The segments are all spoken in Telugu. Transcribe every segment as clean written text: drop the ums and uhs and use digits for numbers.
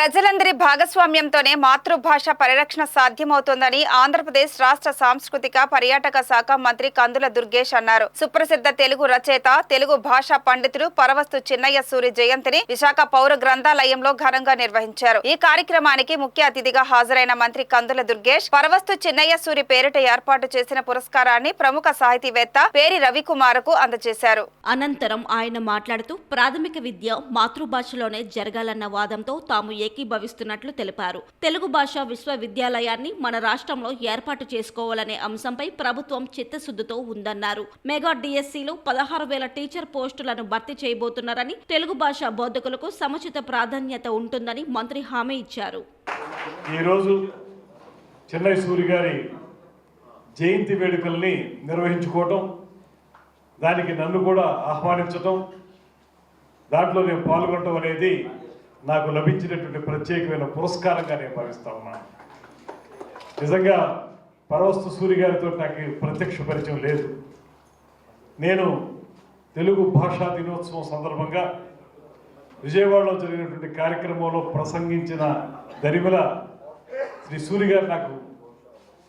ప్రజలందరి భాగస్వామ్యంతోనే మాతృభాష పరిరక్షణ సాధ్యమవుతుందని ఆంధ్రప్రదేశ్ రాష్ట్ర సాంస్కృతిక పర్యాటక శాఖ మంత్రి కందుల దుర్గేష్ అన్నారు. సుప్రసిద్ధ తెలుగు రచయిత, తెలుగు భాషా పండితుడు పరవస్తు చిన్నయ్య సూరి జయంతిని విశాఖ పౌర గ్రంథాలయంలో ఘనంగా నిర్వహించారు. ఈ కార్యక్రమానికి ముఖ్య అతిథిగా హాజరైన మంత్రి కందుల దుర్గేష్ పరవస్తు చిన్నయ్య సూరి పేరిట ఏర్పాటు చేసిన పురస్కారాన్ని ప్రముఖ సాహితీవేత్త పేరి రవికుమార్కు అందజేశారు. అనంతరం ఆయన మాట్లాడుతూ ప్రాథమిక విద్య మాతృభాషలోనే జరగాలన్న వాదంతో తాము ఏకీభవిస్తున్నట్లు తెలిపారు. తెలుగు భాషా విశ్వవిద్యాలయాన్ని మన రాష్ట్రంలో ఏర్పాటు చేసుకోవాలనే అంశంపై ప్రభుత్వం చిత్తశుద్ధితో ఉందన్నారు. మెగా డిఎస్సిలో 16,000 టీచర్ పోస్టులను భర్తీ చేయబోతున్నారని, తెలుగు భాషా బోధకులకు సముచిత ప్రాధాన్యత ఉంటుందని మంత్రి హామీ ఇచ్చారు. ఈరోజు చిన్నయ్య సూరి గారి జయంతి వేడుకల్ని నిర్వహించుకోవటం, దానికి నన్ను కూడా ఆహ్వానించటం, దాంట్లో నేను పాల్గొనడం అనేది నాకు లభించినటువంటి ప్రత్యేకమైన పురస్కారంగా నేను భావిస్తా ఉన్నాను. నిజంగా పరవస్తు సూరి గారితో నాకు ప్రత్యక్ష పరిచయం లేదు. నేను తెలుగు భాషా దినోత్సవం సందర్భంగా విజయవాడలో జరిగినటువంటి కార్యక్రమంలో ప్రసంగించిన దరిమిల శ్రీ సూరి గారు నాకు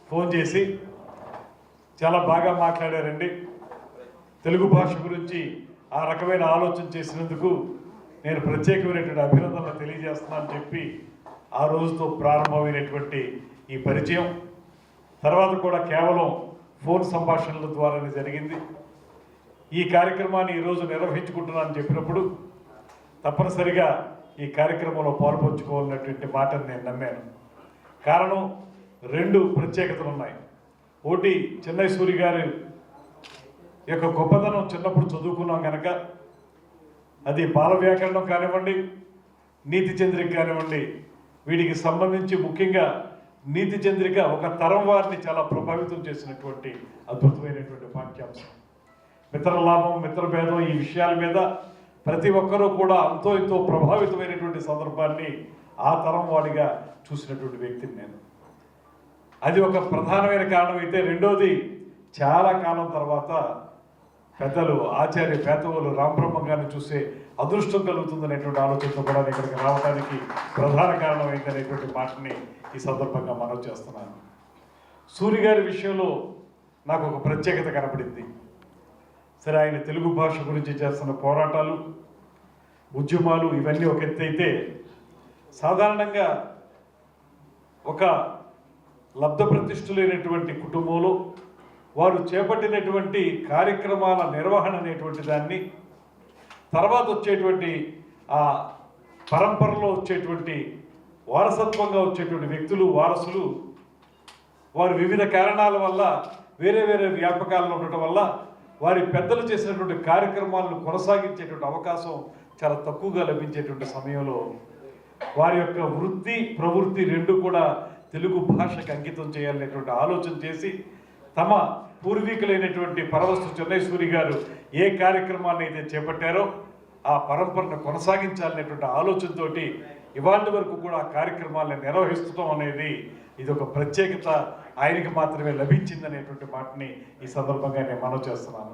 ఫోన్ చేసి చాలా బాగా మాట్లాడారండి, తెలుగు భాష గురించి ఆ రకమైన ఆలోచన చేసినందుకు నేను ప్రత్యేకమైనటువంటి అభినందనలు తెలియజేస్తున్నానని చెప్పి ఆ రోజుతో ప్రారంభమైనటువంటి ఈ పరిచయం తర్వాత కూడా కేవలం ఫోన్ సంభాషణల ద్వారానే జరిగింది. ఈ కార్యక్రమాన్ని ఈరోజు నిర్వహించుకుంటున్నానని చెప్పినప్పుడు తప్పనిసరిగా ఈ కార్యక్రమంలో పాల్పంచుకోవాలన్నటువంటి మాటను నేను నమ్మాను. కారణం 2 ప్రత్యేకతలు ఉన్నాయి. ఒకటి, చిన్నయ్య సూరి గారి యొక్క గొప్పతనం చిన్నప్పుడు చదువుకున్నాం కనుక అది బాల వ్యాకరణం కానివ్వండి, నీతి చంద్రిక కానివ్వండి, వీటికి సంబంధించి ముఖ్యంగా నీతి చంద్రిక ఒక తరం వారిని చాలా ప్రభావితం చేసినటువంటి అద్భుతమైనటువంటి పాఠ్యాంశం. మిత్రలాభం, మిత్రభేదం, ఈ విషయాల మీద ప్రతి ఒక్కరూ కూడా అంతో ఇంతో ప్రభావితమైనటువంటి సందర్భాన్ని ఆ తరం వాడిగా చూసినటువంటి వ్యక్తిని నేను. అది ఒక ప్రధానమైన కారణం అయితే, రెండోది చాలా కాలం తర్వాత పెద్దలు ఆచార్య పేతవోలు రామబ్రహ్మ గారిని చూసే అదృష్టం కలుగుతుందనేటువంటి ఆలోచనతో కూడా ఇక్కడికి రావడానికి ప్రధాన కారణం ఏంటనేటువంటి మాటని ఈ సందర్భంగా మనవి చేస్తున్నాను. సూరి గారి విషయంలో నాకు ఒక ప్రత్యేకత కనపడింది. సరే, ఆయన తెలుగు భాష గురించి చేస్తున్న పోరాటాలు, ఉద్యమాలు ఇవన్నీ ఒక ఎత్తు అయితే, సాధారణంగా ఒక లబ్ధ ప్రతిష్ఠులైనటువంటి కుటుంబంలో వారు చేపట్టినటువంటి కార్యక్రమాల నిర్వహణ అనేటువంటి దాన్ని, తర్వాత వచ్చేటువంటి ఆ పరంపరలో వచ్చేటువంటి వారసత్వంగా వచ్చేటువంటి వ్యక్తులు, వారసులు, వారు వివిధ కారణాల వల్ల వేరే వేరే వ్యాపకాల్లో ఉండటం వల్ల వారి పెద్దలు చేసినటువంటి కార్యక్రమాలను కొనసాగించేటువంటి అవకాశం చాలా తక్కువగా లభించేటువంటి సమయంలో వారి యొక్క వృత్తి, ప్రవృత్తి 2 కూడా తెలుగు భాషకు అంకితం చేయాలనేటువంటి ఆలోచన చేసి తమ పూర్వీకులైనటువంటి పరవస్తు చిన్నయ్య సూరి గారు ఏ కార్యక్రమాన్ని అయితే చేపట్టారో ఆ పరంపరను కొనసాగించాలనేటువంటి ఆలోచనతోటి ఇవాళ వరకు కూడా ఆ కార్యక్రమాలను నిర్వహిస్తడం అనేది ఇది ఒక ప్రత్యేకత ఆయనకి మాత్రమే లభించిందనేటువంటి మాటని ఈ సందర్భంగా నేను మనవి చేస్తున్నాను.